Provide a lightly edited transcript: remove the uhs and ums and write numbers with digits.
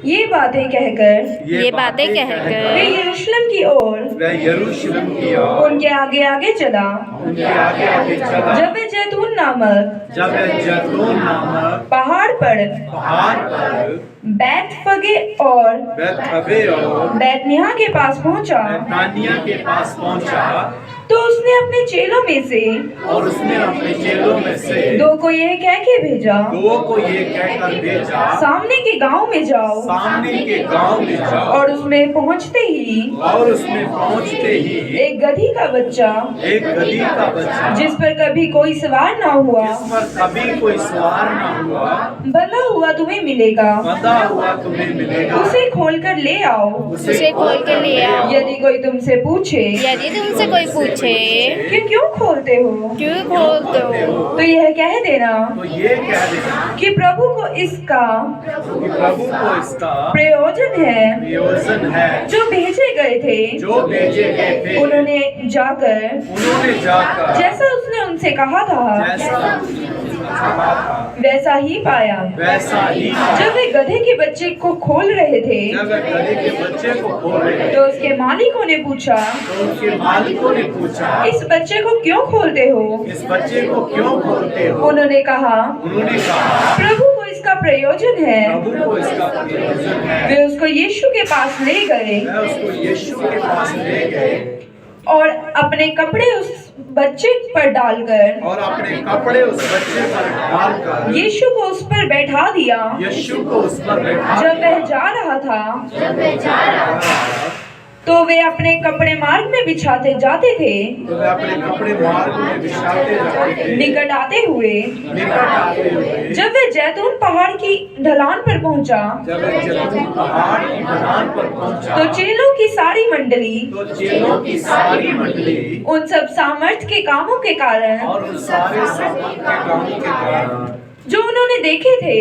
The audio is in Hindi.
ये बातें कहकर वे यरूशलेम की ओर उनके आगे आगे चला। जब वे जैतून नामक पहाड़ पर बैतफगे और बैतनिय्याह के पास पहुंचा, तो उसने अपने चेलों में से दो को यह कह के भेजा, सामने के गांव में जाओ, और उसमें पहुंचते ही एक गधी का बच्चा जिस पर कभी कोई सवार ना हुआ बंधा हुआ तुम्हें मिलेगा, उसे खोलकर ले आओ। यदि कोई तुमसे पूछे कि क्यों खोलते हो, तो यह कह देना कि प्रभु को इसका प्रयोजन है जो भेजे गए थे। उन्होंने जाकर जैसा उसने उनसे कहा था वैसा ही पाया। जब वे गधे के बच्चे को खोल रहे थे, तो उसके मालिकों ने पूछा, इस बच्चे को क्यों खोलते हो? उन्होंने कहा, प्रभु को इसका प्रयोजन है। वे उसको यीशु के पास ले गए और अपने कपड़े उस बच्चे पर डालकर यीशु को उस पर बैठा दिया। जब वह जा रहा था, तो वे अपने कपड़े मार्ग में बिछाते जाते थे। निकट आते हुए जब वे जैतून पहाड़ की ढलान पर पहुंचा, तो चेलों की सारी मंडली उन सब सामर्थ के कामों के कारण जो उन्होंने देखे थे